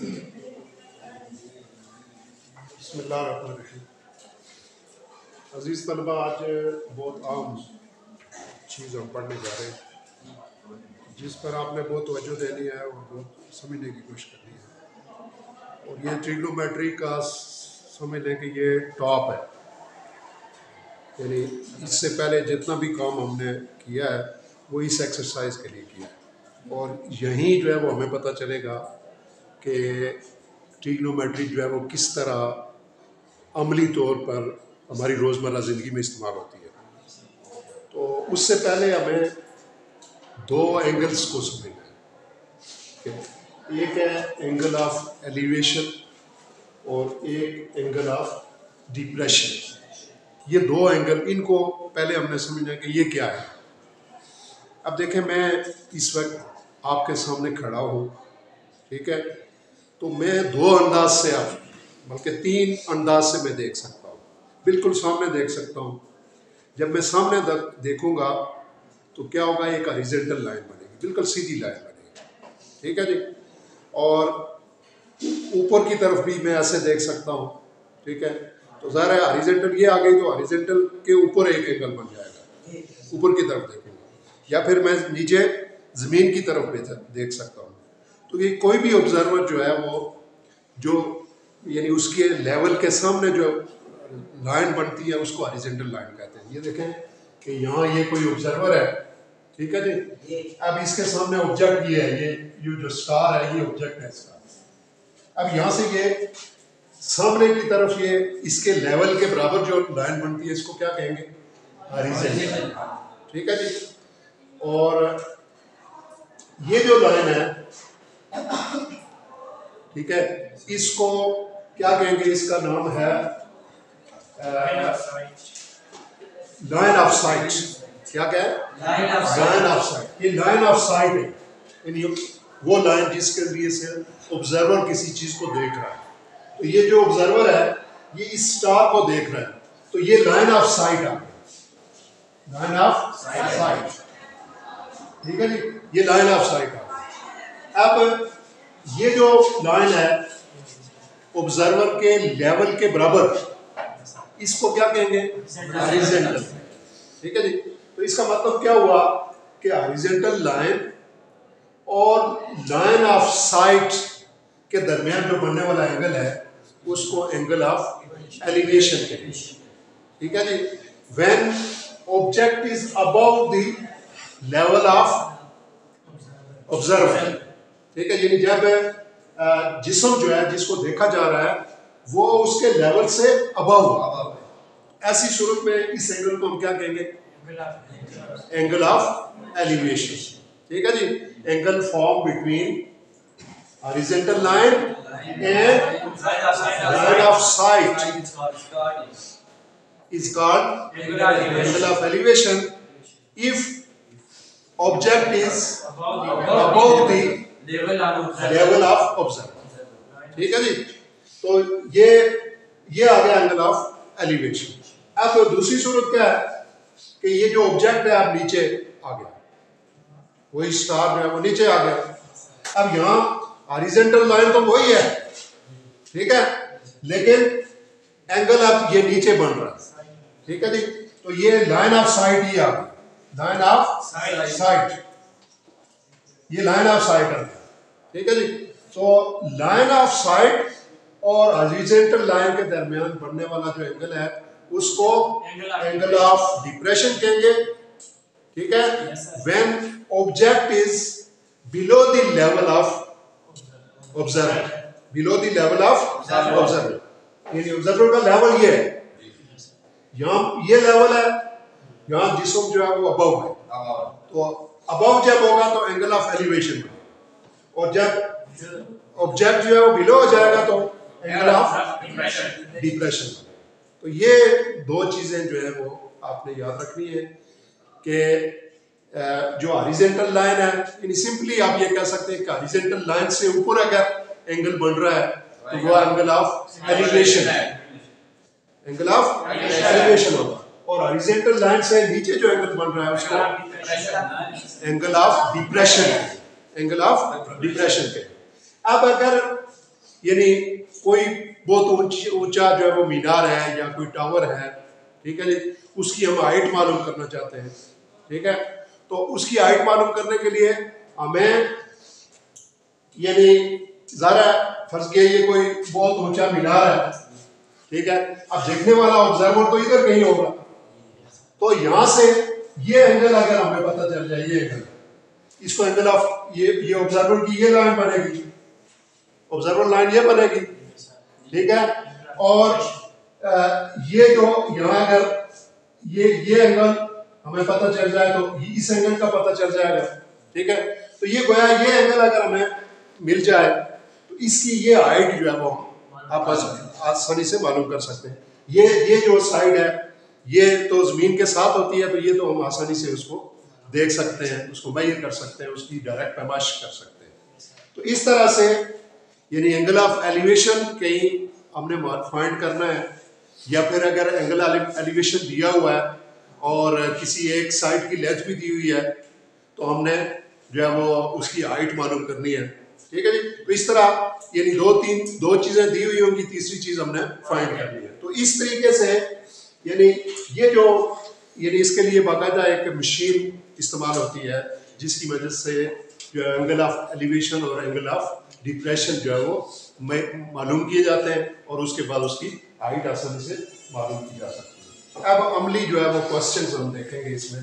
बिस्मिल्लाहिर्रहमानिर्रहीम। अजीज़ तलबा, आज बहुत आम चीज़ हम पढ़ने जा रहे हैं जिस पर आपने बहुत तवज्जो देनी है और बहुत समझने की कोशिश करनी है। और ये ट्रिग्नोमेट्री का समझ लें कि ये टॉप है, यानी इससे पहले जितना भी काम हमने किया है वो इस एक्सरसाइज के लिए किया है। और यहीं जो है वो हमें पता चलेगा कि ट्रिग्नोमेट्री जो है वो किस तरह अमली तौर पर हमारी रोज़मर्रा ज़िंदगी में इस्तेमाल होती है। तो उससे पहले हमें दो एंगल्स को समझना है। एक है एंगल ऑफ एलिवेशन और एक एंगल ऑफ डिप्रेशन। ये दो एंगल, इनको पहले हमने समझना है कि ये क्या है। अब देखें, मैं इस वक्त आपके सामने खड़ा हूँ, ठीक है, तो मैं दो अंदाज से, आप बल्कि तीन अंदाज से मैं देख सकता हूँ। बिल्कुल सामने देख सकता हूँ। जब मैं सामने देखूंगा तो क्या होगा, एक हॉरिजॉन्टल लाइन बनेगी, बिल्कुल सीधी लाइन बनेगी, ठीक है जी। और ऊपर की तरफ भी मैं ऐसे देख सकता हूँ, ठीक है। तो ज़ाहिर है हॉरिजॉन्टल ये आ गई तो हॉरिजॉन्टल के ऊपर एक एंगल बन जाएगा, ऊपर की तरफ देखूंगा। या फिर मैं नीचे ज़मीन की तरफ भी देख सकता हूँ। तो ये कोई भी ऑब्जर्वर जो है वो जो यानी उसके लेवल के सामने जो लाइन बनती है उसको हॉरिजॉन्टल लाइन कहते हैं। ये देखें कि यहाँ ये कोई ऑब्जर्वर है, ठीक है जी। अब इसके सामने ऑब्जेक्ट ये है, ये जो स्टार है ये ऑब्जेक्ट है इसका। अब यहाँ से ये सामने की तरफ ये इसके लेवल के बराबर जो लाइन बनती है इसको क्या कहेंगे, हॉरिजॉन्टल, ठीक है जी। और ये जो लाइन है, ठीक है, इसको क्या कहेंगे, इसका नाम है लाइन ऑफ साइट। क्या है, लाइन ऑफ साइट। ये लाइन ऑफ साइट है, यानी वो लाइन जिसके लिए से ऑब्जर्वर किसी चीज को देख रहा है। तो ये जो ऑब्जर्वर है ये इस स्टार को देख रहा है, तो ये लाइन ऑफ साइट आ गई, लाइन ऑफ साइट, ठीक है जी। ये लाइन ऑफ साइट आ गई। अब ये जो लाइन है ऑब्जर्वर के लेवल के बराबर, इसको क्या कहेंगे, हॉरिजॉन्टल, ठीक है जी। तो इसका मतलब क्या हुआ कि हॉरिजॉन्टल लाइन और लाइन ऑफ साइट के दरमियान जो बनने वाला एंगल है उसको एंगल ऑफ एलिवेशन कहेंगे, ठीक है जी। When object is above the level of observer, ठीक है, यानी जब जिस्म जो है जिसको देखा जा रहा है वो उसके लेवल से अबव है, ऐसी सूरत में इस एंगल को हम क्या कहेंगे, एंगल ऑफ एलिवेशन, ठीक है जी। Angle form between horizontal line and line of sight is called angle of elevation if object is above the level of observer, ठीक है जी। तो ये आ गया एंगल ऑफ एलिवेशन। अब दूसरी सूरत क्या है कि ये जो ऑब्जेक्ट है अब नीचे आ गया, वही स्टार जो है वो नीचे आ गया। अब यहाँ हॉरिजॉन्टल लाइन तो वही है, ठीक है, लेकिन एंगल अब ये नीचे बन रहा है, ठीक है जी। तो ये लाइन ऑफ साइट ही आ गई, लाइन ऑफ साइट, ये लाइन ऑफ साइट आ गया, ठीक है जी। तो लाइन ऑफ साइट और हॉरिजॉन्टल लाइन के दरमियान बनने वाला जो एंगल है उसको एंगल ऑफ डिप्रेशन कहेंगे, ठीक है। When object is below the level of observer, below the level of observer, यानी ऑब्जर्वर का लेवल ये है, यहाँ ये लेवल है, यहाँ जिस्म जो है वो अबव है। तो अबव जब होगा तो एंगल ऑफ एलिवेशन, और जब ऑब्जेक्ट जो है वो बिलो हो जाएगा तो एंगल ऑफ डिप्रेशन। तो ये दो चीजें जो है वो आपने याद रखनी है कि जो हॉरिजॉन्टल लाइन है, यानी सिंपली आप ये कह सकते हैं कि हॉरिजॉन्टल लाइन से ऊपर अगर एंगल बन रहा है तो वो एंगल ऑफ एलिवेशन है, एंगल ऑफ एलिवेशन होगा। और हॉरिजॉन्टल लाइन से नीचे जो एंगल बन रहा है उसको angle of depression, angle of depression के। अब अगर यानी कोई बहुत ऊंचा जो है वो मीनार है या कोई टावर है, ठीक है जी, उसकी हम हाइट मालूम करना चाहते हैं, ठीक है। तो उसकी हाइट मालूम करने के लिए हमें यानी ज़रा फर्ज किया ये कोई बहुत ऊंचा मीनार है, ठीक है। अब देखने वाला ऑब्जर्वर तो इधर कहीं होगा, तो यहां से ये एंगल अगर हमें पता चल जाए, ये एंगल, इसको एंगल ऑफ ये ऑब्जर्वर की ये लाइन बनेगी, ऑब्जर्वर लाइन ये बनेगी, ठीक है। और ये जो यहाँ अगर ये एंगल हमें पता चल जाए तो इस एंगल का पता चल जाएगा, ठीक है। तो ये गोया ये एंगल अगर हमें मिल जाए तो इसकी ये हाइट जो है वो आप आसानी से मालूम कर सकते हैं। ये जो साइड है ये तो जमीन के साथ होती है, तो ये तो हम आसानी से उसको देख सकते हैं, उसको मेजर कर सकते हैं, उसकी डायरेक्ट पैमाइश कर सकते हैं। तो इस तरह से यानी एंगल ऑफ एलिवेशन कहीं हमने फाइंड करना है, या फिर अगर एंगल एलिवेशन दिया हुआ है और किसी एक साइड की लेंथ भी दी हुई है तो हमने जो है वो उसकी हाइट मालूम करनी है, ठीक है जी। तो इस तरह यानी दो चीजें दी हुई होंगी, तीसरी चीज हमने फाइंड करनी है। तो इस तरीके से यानी ये जो यानी इसके लिए बाकायदा एक मशीन इस्तेमाल होती है जिसकी वजह से जो है एंगल ऑफ एलिवेशन और एंगल ऑफ डिप्रेशन जो है वो मालूम किए जाते हैं और उसके बाद उसकी हाइट आसानी से मालूम की जा सकती है। अब अमली जो है वो क्वेश्चंस हम देखेंगे इसमें।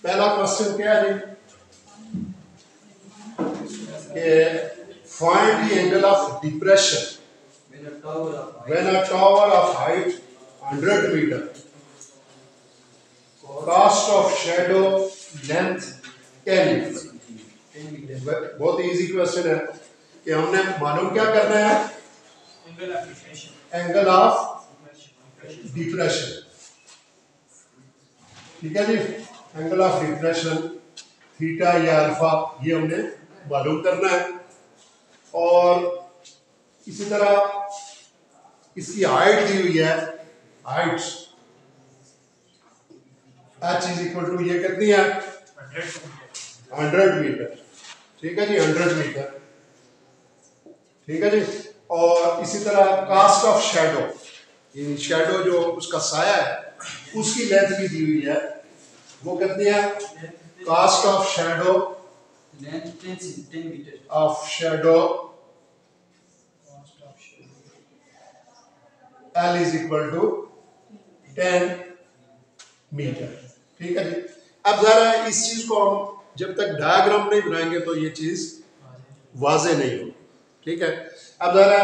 पहला क्वेश्चन क्या है कि find the angle of depression when a tower of height 100 meter, cost of shadow length 10 meter। बहुत इजी क्वेश्चन है कि हमने मालूम क्या करना है, एंगल ऑफ डिप्रेशन, ठीक है जी। एंगल ऑफ डिप्रेशन थीटा या अल्फा ये हमने मालूम करना है, और इसी तरह इसकी हाइट दी हुई है, height h is equal to ये कितनी है 100 मीटर, ठीक है जी, 100 मीटर, ठीक है जी। और इसी तरह कास्ट ऑफ शैडो, ये शैडो जो उसका साया है उसकी लेंथ भी दी हुई है, वो कितनी है, cast of shadow of shadow L is equal to 10 meter, ठीक है जी। अब जरा इस चीज को हम जब तक डायग्राम नहीं बनाएंगे तो ये चीज वाजे नहीं होगी, ठीक है। अब जरा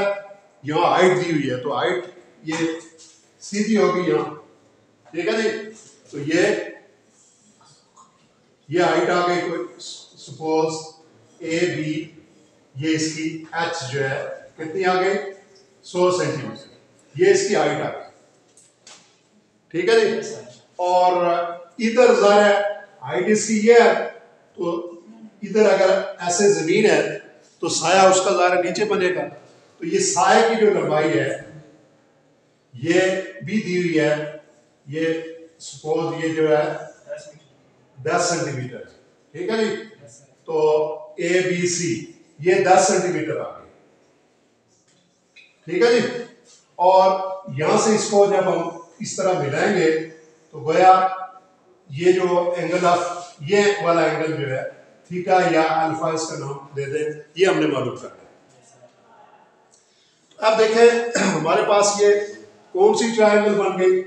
यहाँ हाइट दी हुई है तो हाइट ये सीधी होगी यहाँ, ठीक है जी। तो ये हाइट आ गई, कोई सपोज ए बी, ये इसकी h जो है कितनी आ गई 100 सेंटीमीटर, ये इसकी हाइट आ गई, ठीक है जी। और इधर ज़ाहिर है हाइट इसकी ये है, तो इधर अगर ऐसे जमीन है तो साया उसका ज़ाहिर नीचे बनेगा, तो ये साया की जो लंबाई है ये भी दी हुई है, ये सपोज ये जो है 10 सेंटीमीटर, ठीक है जी। तो ए बी सी ये 10 सेंटीमीटर आ गई, ठीक है जी। और यहां से इसको जब हम इस तरह मिलाएंगे तो गोया ये जो एंगल ऑफ ये वाला एंगल जो है थीटा या अल्फा इसका नाम दे दें, ये हमने मालूम करना है। अब देखें हमारे पास ये कौन सी ट्रायंगल बन गई,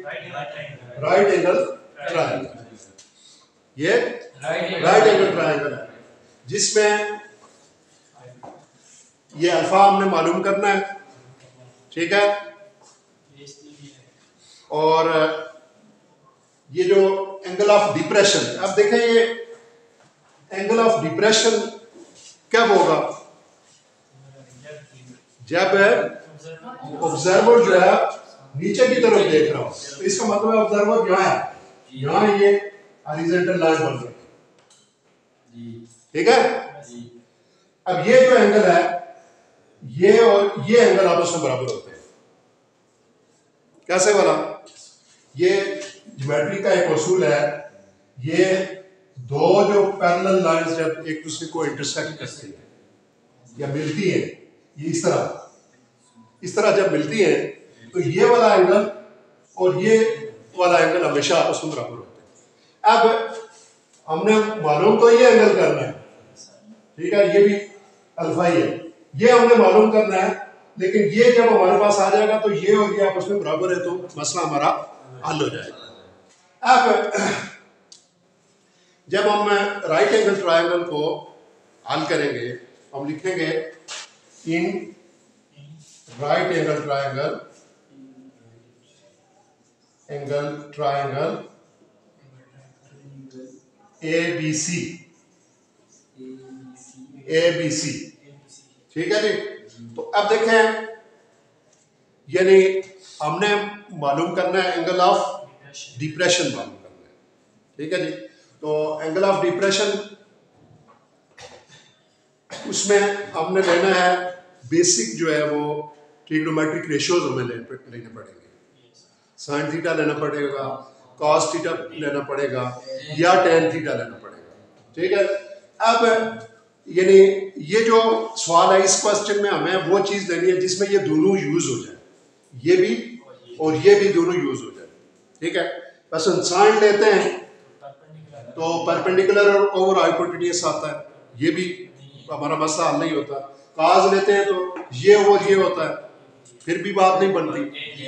राइट एंगल ट्रायंगल, ये राइट एंगल ट्रायंगल है जिसमें ये अल्फा हमने मालूम करना है, ठीक है। और ये जो एंगल ऑफ डिप्रेशन, अब देखें ये एंगल ऑफ डिप्रेशन कब होगा, जब ऑब्जर्वर जो है नीचे की तरफ देख रहा हो, तो इसका मतलब है ऑब्जर्वर यहाँ है, यहाँ ये हॉरिजॉन्टल लाइन बन गई, ठीक है। अब ये जो एंगल है ये और ये एंगल आपस में बराबर होते हैं, कैसे वाला, ये ज्योमेट्री का एक उसूल है, ये दो जो पैरेलल लाइंस जब एक दूसरे को इंटरसेक्ट करती हैं या मिलती हैं, ये इस तरह जब मिलती हैं तो ये वाला एंगल और ये वाला एंगल हमेशा आपस में बराबर होते हैं। अब हमने मालूम तो ये एंगल करना है, ठीक है, ये भी अल्फा ही है, ये हमने मालूम करना है, लेकिन ये जब हमारे पास आ जाएगा तो ये और ये आपस में बराबर है, तो मसला हमारा हल हो जाएगा। अब जब हम राइट एंगल ट्रायंगल को हल करेंगे, हम लिखेंगे इन राइट एंगल ट्रायंगल ABC, ठीक है जी। तो अब देखें, यानी हमने मालूम करना है एंगल ऑफ डिप्रेशन मालूम करना है, ठीक है जी। तो एंगल ऑफ डिप्रेशन, उसमें हमने लेना है बेसिक जो है वो ट्रिग्नोमेट्रिक रेशियोज हमें लेने पड़ेंगे। साइन थीटा लेना पड़ेगा, कॉस थीटा लेना पड़ेगा या टेन थीटा लेना पड़ेगा, ठीक है। अब यानी ये जो सवाल है इस क्वेश्चन में हमें वो चीज़ लेनी है जिसमें ये दोनों यूज हो जाए, ये भी और ये भी दोनों यूज हो जाए, ठीक है। बस साइन लेते हैं तो परपेंडिकुलर ओवर हाइपोटेन्यूस आता है, ये भी हमारा मसला हल नहीं होता। काज लेते हैं तो ये और ये होता है, फिर भी बात नहीं बनती।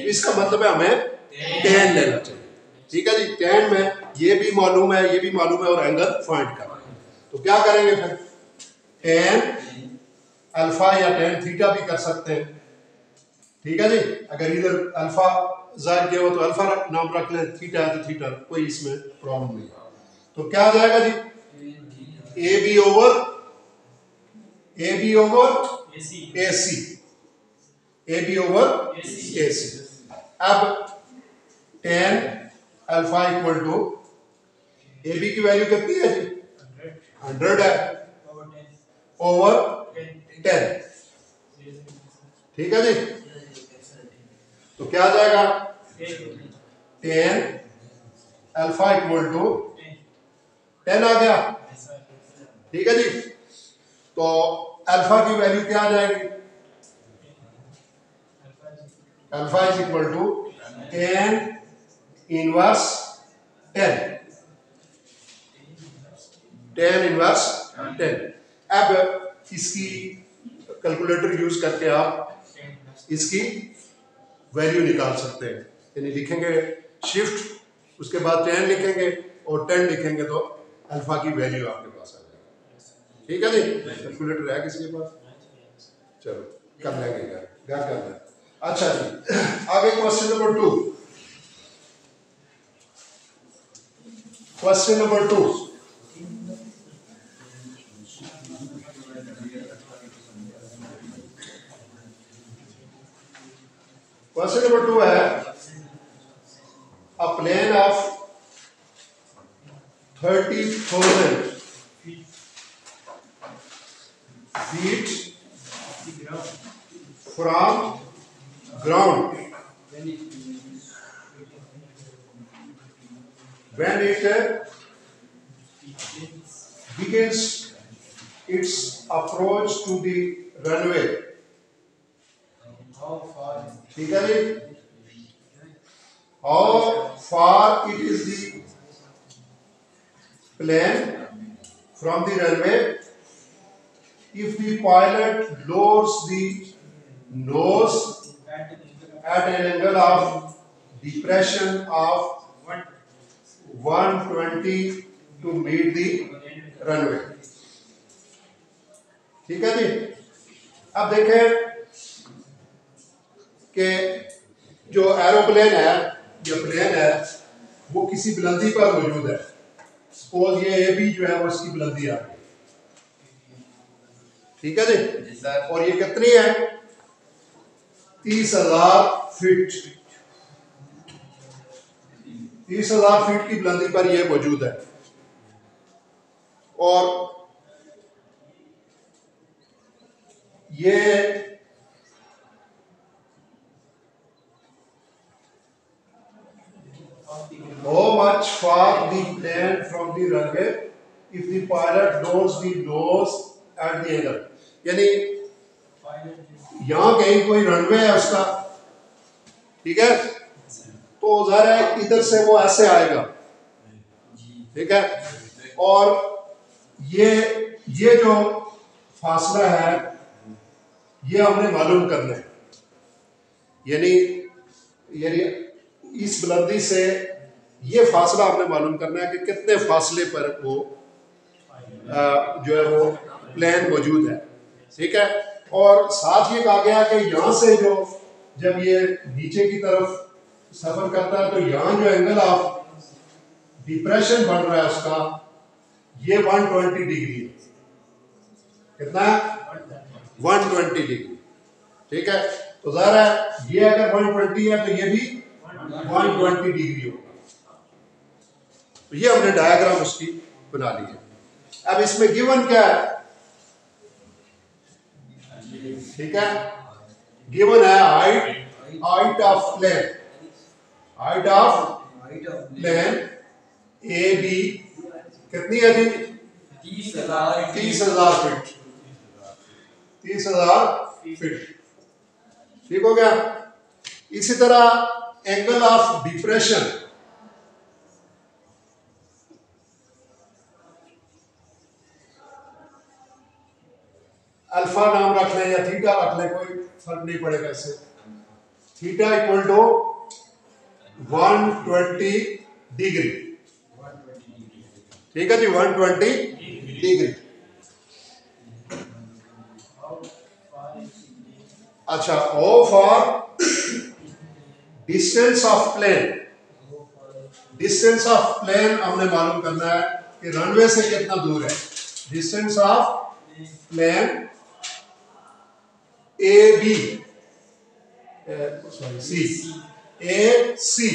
इसका मतलब है हमें टेन लेना चाहिए, ठीक है जी। टेन में ये भी मालूम है, ये भी मालूम है और एंगल फाइंड करना है, तो क्या करेंगे फिर, टेन अल्फा या टेन थीटा भी कर सकते हैं, ठीक है जी। अगर इधर अल्फा जाहिर किया हो तो अल्फा नाम रख लें, थीटा है तो थीटा, कोई इसमें प्रॉब्लम नहीं है। तो क्या आ जाएगा जी, A B over AC, A B over AC। अब ten alpha equal to A B की वैल्यू कितनी है जी, 100 है, ओवर 10, ठीक है जी। तो क्या आ जाएगा, टेन अल्फा इक्वल टू 10 आ गया, ठीक है जी। तो अल्फा की वैल्यू क्या आ जाएगी, alpha is equal to 10 inverse 10 inverse 10। अब इसकी कैलकुलेटर यूज करके आप इसकी वैल्यू निकाल सकते हैं, यानी लिखेंगे शिफ्ट, उसके बाद 10 लिखेंगे और 10 लिखेंगे तो अल्फा की वैल्यू आपके पास आ जाएगी, ठीक है जी। कैलकुलेटर है किसी के पास, चलो कर लेंगे, क्या करना है। अच्छा जी, आगे question number 2। Question number 2, question number 2 है, a plane of 30,000 feet from ground when it begins its approach to the runway, ठीक है जी। How far it is the plane from the runway if the pilot lowers the nose at an angle of depression of 120 to meet the runway, ठीक है जी। अब देखें कि जो aeroplane है, जो प्लेन है वो किसी बुलंदी पर मौजूद है। सपोज ये ए बी जो है वो इसकी बुलंदी आ गई, ठीक है जी। और ये कितनी है, 30,000 फीट, 30,000 फीट की बुलंदी पर ये मौजूद है। और ये how much far the plane from the runway if the pilot knows the nose at the angle, यानी यहाँ कहीं कोई रनवे है उसका, ठीक है, तो ज़ाहिर है इधर से वो ऐसे आएगा, ठीक है, और ये जो फासला है ये हमने मालूम करना है, यानी इस बुलंदी से ये फासला हमने मालूम करना है कि कितने फासले पर वो जो है वो प्लेन मौजूद है, ठीक है। और साथ ये कहा गया कि यहाँ से जो जब ये नीचे की तरफ सफर करता है तो यहाँ जो एंगल ऑफ डिप्रेशन बन रहा है उसका ये 120 डिग्री है, कितना है 120 डिग्री, ठीक है। तो ज़ाहिर है ये अगर 120 है तो ये भी 120 डिग्री होगा। तो ये हमने डायग्राम उसकी बना ली है। अब इसमें गिवन क्या है, ठीक है, गिवन है height of plane, height of plane A B कितनी है जी 30,000 फीट, 30,000 फीट, ठीक हो गया। इसी तरह एंगल ऑफ डिप्रेशन अल्फा नाम रख लें या थीटा रख लें, कोई फर्क नहीं पड़ेगा इससे। थीटा इक्वल टू 120 डिग्री, ठीक है जी 120 डिग्री। अच्छा, ओ for distance of plane, distance of plane हमने मालूम करना है कि रनवे से कितना दूर है। Distance of plane A B A C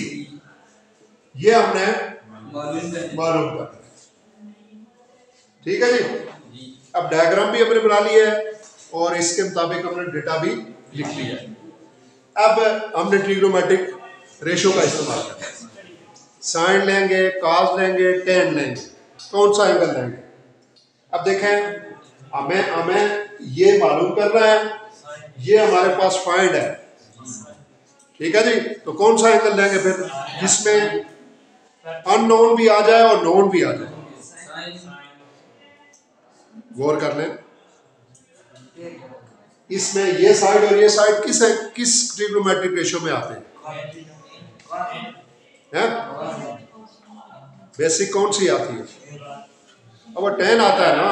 ये हमने मालूम करना है, ठीक है जी। अब डायग्राम भी हमने बना लिया है और इसके मुताबिक हमने डेटा भी लिख लिया है। अब हमने ट्रिग्नोमेट्रिक रेशो का इस्तेमाल करना है, साइन लेंगे, कॉस लेंगे, टेन लेंगे, कौन सा एंगल लेंगे। अब देखें हमें ये मालूम करना है, ये हमारे पास फाइंड है, ठीक है जी। तो कौन सा एंगल लेंगे फिर जिसमें अननोन भी आ जाए और नोन भी आ जाए। गौर कर लें, इसमें ये साइड और ये साइड किस ट्रिग्नोमेट्रिक रेशियो में आते हैं? बेसिक कौन सी आती है? अब वो 10 आता है ना,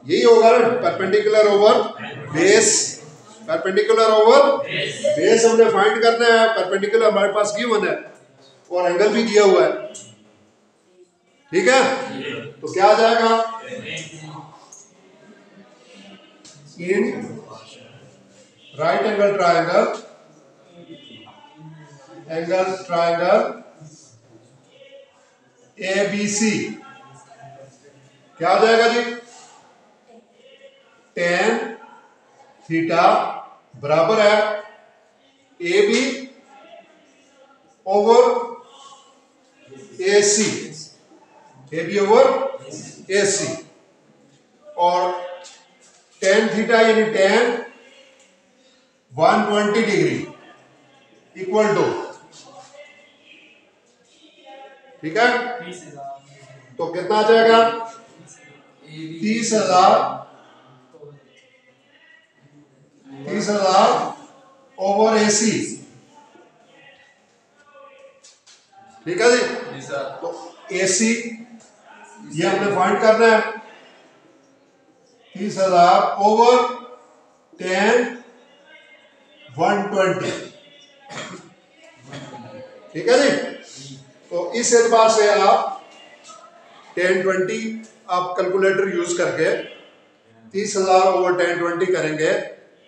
यही होगा ना, perpendicular over base, perpendicular over base हमने फाइंड करना है। परपेंडिकुलर हमारे पास गिवन है और एंगल भी दिया हुआ है, ठीक है। तो क्या आ जाएगा, in right angle triangle A B C क्या आ जाएगा जी, tan थीटा बराबर है A B over A C, A B over A C, और tan थीटा यानी tan 120 डिग्री इक्वल टू, ठीक है। तो कितना आ जाएगा 30,000 ओवर ए सी, ठीक है जी। तो ए सी ये हमने फाइंड करना है, 30,000 ओवर tan 120, ठीक है जी। तो इस एतबार से आप tan 20 आप कैलकुलेटर यूज करके 30,000 ओवर tan 20 करेंगे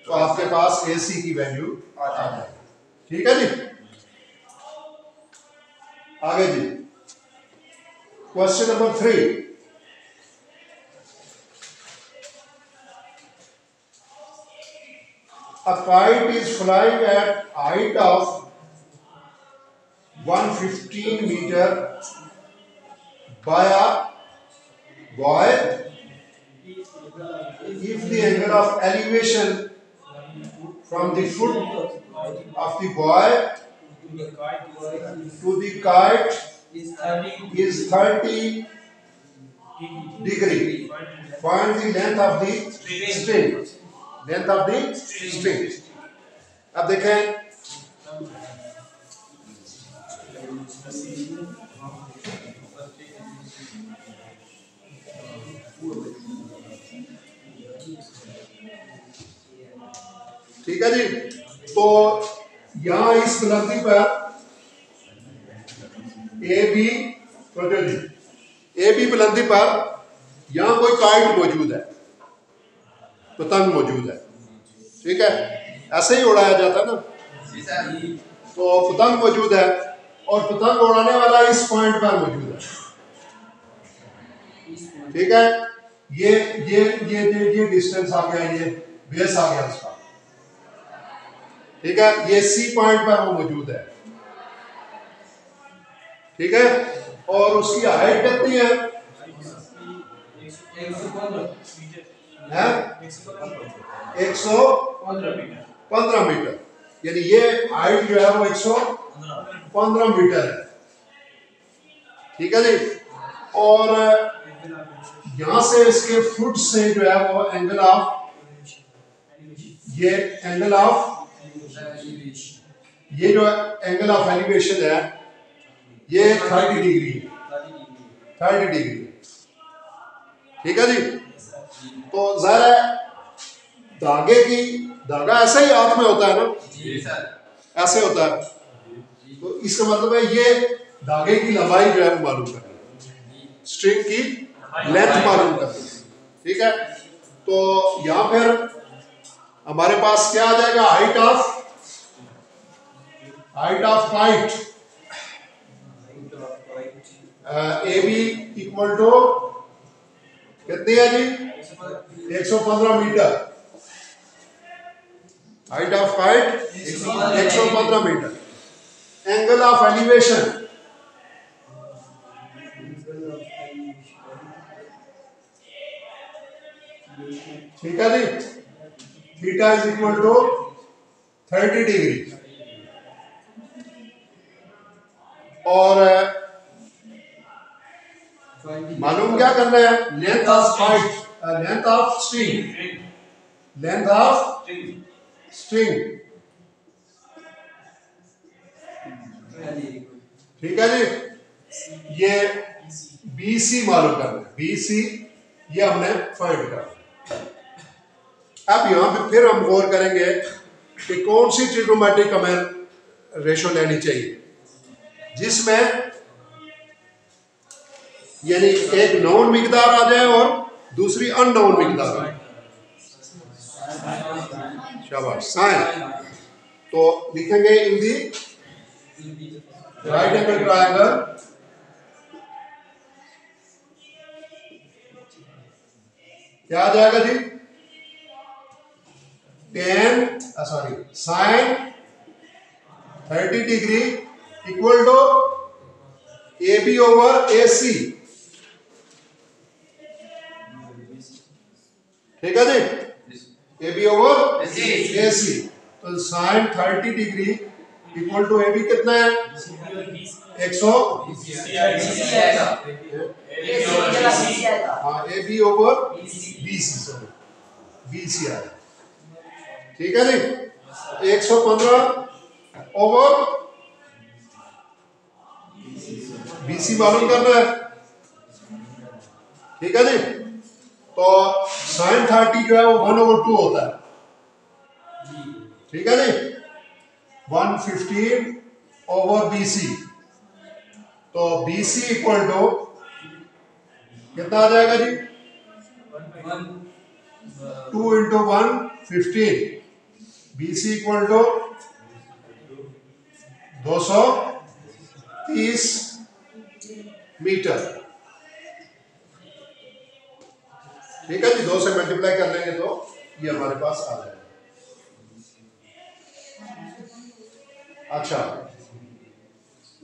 तो आपके पास AC की वैल्यू आ जाएगी, ठीक है जी। आगे जी, question number 3, a kite is flying at height of 115 meter by a boy if the angle of elevation from the foot of the boy to the kite is 30 degree. Find the length of the string. Length of the string. अब देखें ठीक है जी। तो यहां इस बुलंदी पर ए बी बुलंदी पर यहां कोई काइट मौजूद है, पतंग मौजूद है, ठीक है, ऐसे ही उड़ाया जाता है ना। तो पतंग मौजूद है और पतंग उड़ाने वाला इस पॉइंट पर मौजूद है, ठीक है। ये डिस्टेंस आ गया, ये बेस आ गया उसका, ठीक है। ये सी पॉइंट पर वो मौजूद है, ठीक है। और उसकी हाइट कितनी है? 115 मीटर, यानी ये हाइट जो है वो 115 मीटर है, ठीक है जी। और यहां से इसके फुट से जो है वो एंगल ऑफ ये जो एंगल ऑफ एलिवेशन है ये 30 डिग्री है, 30 डिग्री, ठीक है जी। तो ज़ाहिर है धागा ऐसे ही हाथ में होता है ना, ऐसे होता है। तो इसका मतलब है ये धागे की लंबाई जो है वो मालूम करनी, स्ट्रिंग की लेंथ मालूम करनी, ठीक है। तो यहां फिर हमारे पास क्या आ जाएगा? Height of kite A B equal to कितनी है जी? 115 meter. Height of kite 115 meter. Angle of elevation ठीक है जी, theta is equal to 30 degree. और मालूम क्या करना है? Length of kite, length of string, ठीक है जी। ये BC मालूम करना है, BC ये हमने फाइंड करना। अब यहां पे फिर हम गौर करेंगे कि कौन सी ट्रिग्नोमेट्रिक हमें रेशो लेनी चाहिए जिसमें यानी एक नोन मिकदार आ जाए और दूसरी अननोन मिकदार आ जाए। शाबाश, साइन। तो लिखेंगे in the right angle triangle क्या आ जाएगा जी? Sine 30 degree equal to AB over AC, ठीक है जी। AB ओवर AC, तो sine 30 degree equal to AB कितना है? 100 AB ओवर BC आया, ठीक है जी। 115 ओवर BC मालूम करना है, ठीक है जी। तो साइन 30 जो है वो 1/2 होता है, ठीक है जी। 115 ओवर BC, तो BC इक्वल टू कितना आ जाएगा जी? 2 × 1 15। BC इक्वल टू 230 मीटर, ठीक है जी। 2 से मल्टीप्लाई कर लेंगे तो ये हमारे पास आ जाएगा। अच्छा,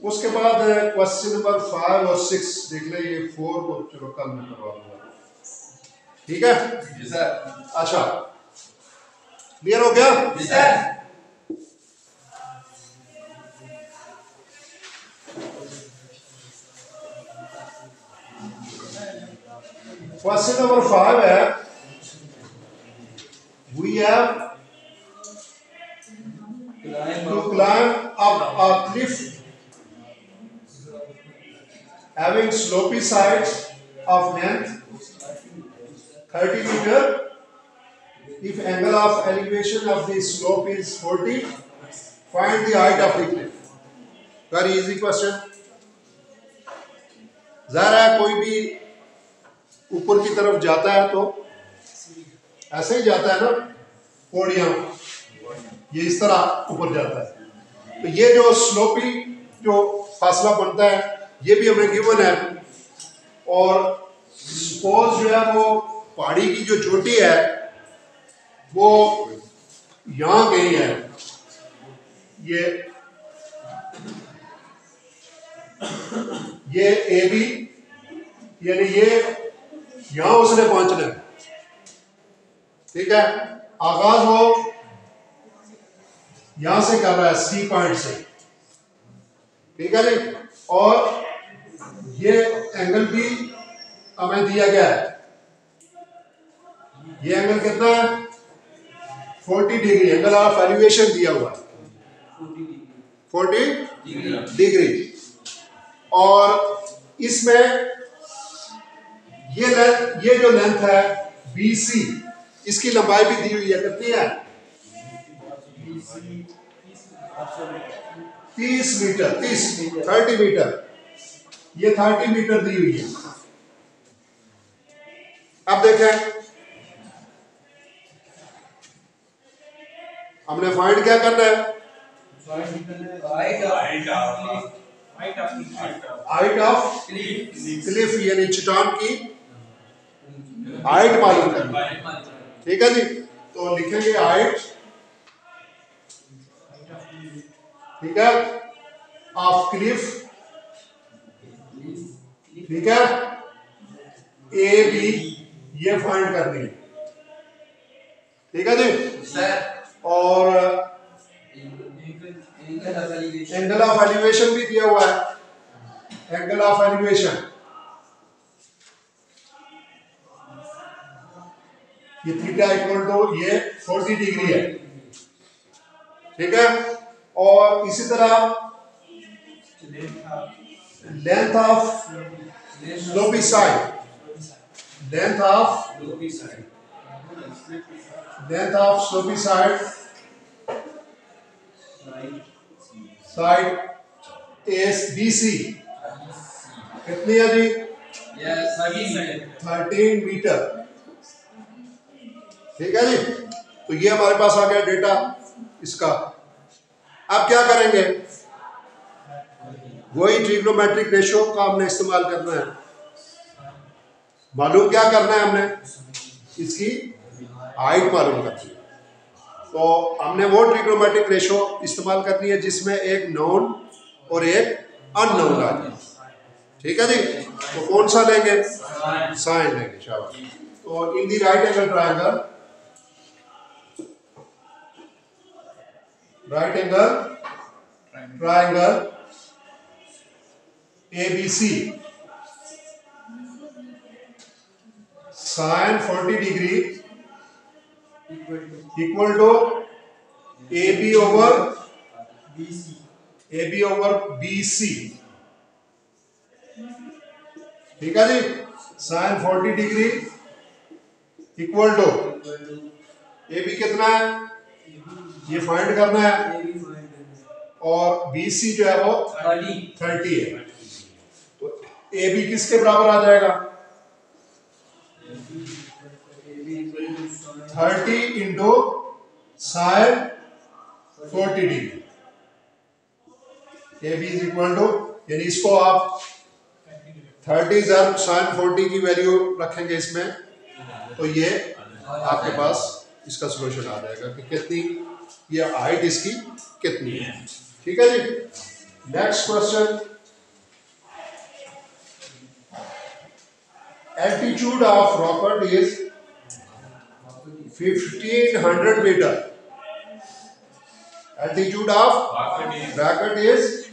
उसके बाद क्वेश्चन नंबर 5 और 6 देख ले, ये 4 को चलो कल मैं करवा दूंगा, ठीक है जी सर। अच्छा क्लियर हो गया जी सर। क्वेश्चन नंबर 5 है, we have to climb up a cliff having slopey sides of length 30 meter. If angle of elevation of the slope is 40, find the height of the cliff. Very easy question. ज़रा कोई भी ऊपर की तरफ जाता है तो ऐसे ही जाता है ना, पौड़ियां ये इस तरह ऊपर जाता है, तो ये जो स्लोपी जो फासला बनता है ये भी हमें गिवन है। और सपोज जो है वो पहाड़ी की जो चोटी है वो यहाँ गई है, ये ए बी, यानी ये यहां उसने पहुंचना है, ठीक है। आगाज वो यहां से कर रहा है सी पॉइंट से, ठीक है जी। और ये एंगल भी हमें दिया गया है, ये एंगल कितना है 40 डिग्री, एंगल ऑफ एलिवेशन दिया हुआ है 40 डिग्री। और इसमें ये जो लेंथ है BC, इसकी लंबाई भी दी हुई है, कितनी है 30 मीटर, 30 मीटर, ये 30 मीटर दी हुई है। अब देखें हमने फाइंड क्या करना है, हाइट ऑफ क्लिफ यानी चट्टान की हाइट मालूम करनी, ठीक है जी। तो लिखेंगे हाइट, ठीक है, ऑफ क्लिफ, ठीक है, ए बी ये फाइंड करनी है, ठीक है जी सर। और एंगल ऑफ एलिवेशन भी दिया हुआ है, एंगल ऑफ एलिवेशन ये थीटा इक्वल टू ये 40 डिग्री है, ठीक है। और इसी तरह length of slopy side, length of slopy side S B C कितनी है जी 13 मीटर, ठीक है जी। तो ये हमारे पास आ गया डेटा इसका। अब क्या करेंगे, वही ट्रिग्नोमेट्रिक रेशियो का हमने इस्तेमाल करना है। मालूम क्या करना है हमने, इसकी हाइट मालूम करनी है। तो हमने वो ट्रिग्नोमेट्रिक रेशियो इस्तेमाल करनी है जिसमें एक नोन और एक अननोन आ जाए, ठीक है जी। तो कौन सा लेंगे, साइन लेंगे, शाबाश। तो in the right angle triangle, ABC sin 40 degree equal to AB over BC, ठीक है जी। sin 40 degree equal to AB कितना है ये फाइंड करना है, और BC जो है वो 30 है। तो AB किसके बराबर आ जाएगा 30 into sine 40 degree, AB is equal to, यानी इसको आप 30 साइन 40 की वैल्यू रखेंगे इसमें, तो ये आपके पास इसका सलूशन आ जाएगा कि कितनी ये हाइट इसकी कितनी है, ठीक है जी। Next question, altitude of rocket is 1500 meter. Altitude of rocket is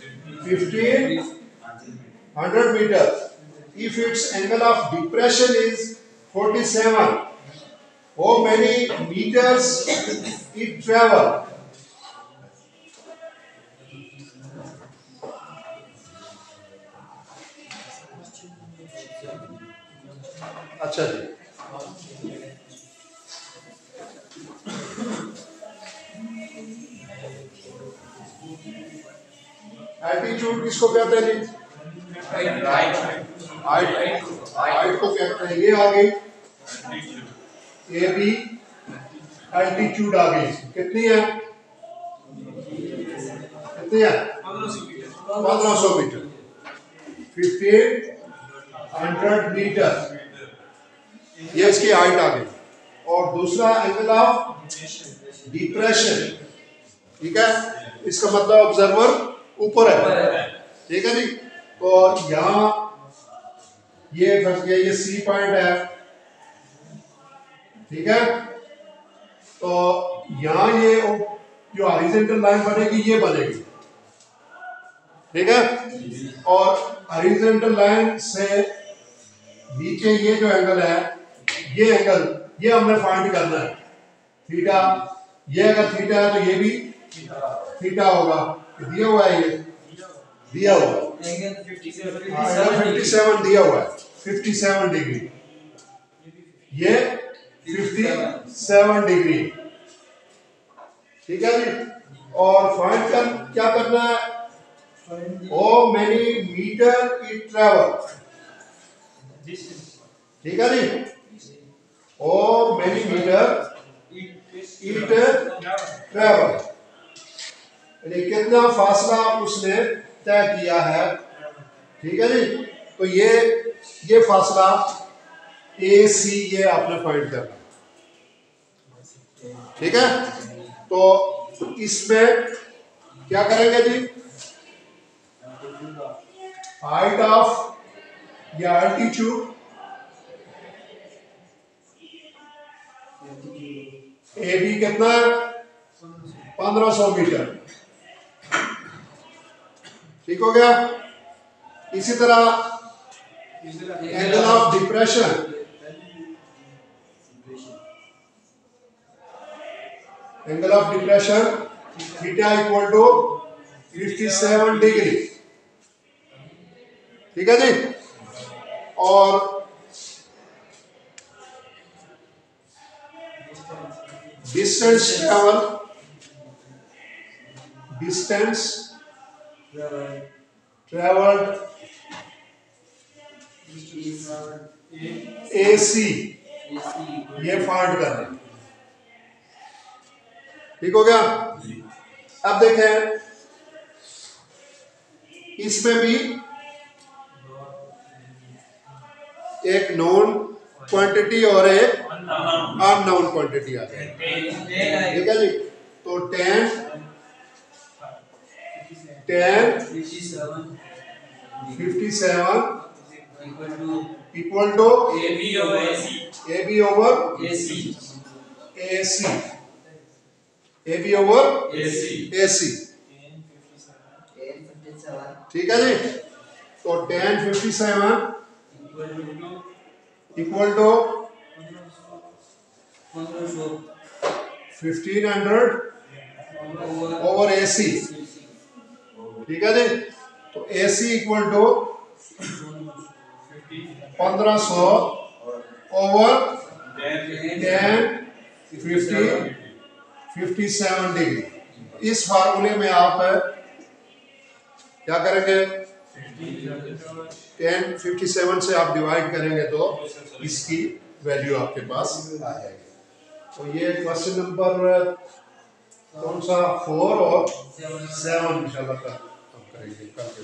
1500 meter. If its angle of depression is 47, how many meters it travel? अच्छा जी, एल्टीट्यूड किसको कहते हैं जी? हाइट को कहते हैं। ये आ गई ए बी, एल्टीट्यूड आ गई। कितनी है? कितनी है? 1500 मीटर, 1500 मीटर, ये इसकी हाइट आ गई। और दूसरा एंगल ऑफ डिप्रेशन, ठीक है, इसका मतलब ऑब्जर्वर ऊपर है, ठीक है जी। तो यहाँ ये फंस गया, ये सी पॉइंट है, ठीक है। तो यहाँ ये जो हॉरिजॉन्टल लाइन बनेगी ये बनेगी, ठीक है। और हॉरिजॉन्टल लाइन से नीचे ये जो एंगल है, ये एंगल, ये हमने फाइंड करना है, थीटा। ये अगर थीटा है तो ये भी थीटा होगा, दिया हुआ है, ये दिया हुआ है, एंगल 57 दिया हुआ है, 57 डिग्री, ये 57 डिग्री, ठीक है जी। और फाइंड कर क्या करना है? How many meter it travel, ठीक है जी। How many meter it travel, यानी कितना फासला उसने तय किया है, ठीक है जी। तो ये फासला ए सी, ये आपने फाइंड करना, ठीक है। तो इसमें क्या करेंगे जी? हाइट ऑफ या एल्टीट्यूड, ए बी कितना है? 1500 मीटर, ठीक हो गया। इसी तरह angle of depression, angle of depression theta equal to 57 degree, ठीक है जी। और डिस्टेंस ट्रेवल्ड AC, ये फाइंड करना, ठीक हो गया। अब देखें, इसमें भी एक नोन क्वांटिटी और एक अननोन क्वांटिटी आ जाएगी, ठीक है जी। तो 10 57 equal to AB over AC, ठीक है जी। तो 1057 इक्वल टू 1500 ओवर AC, ठीक है जी। तो AC equal to 1500 over 57 degree. इस फार्मूले में आप क्या करेंगे? 1057 से आप डिवाइड करेंगे तो इसकी वैल्यू आपके पास आ जाएगी। तो ये क्वेश्चन नंबर कौन सा 4 और 7 इंशाल्लाह हम करेंगे कल के।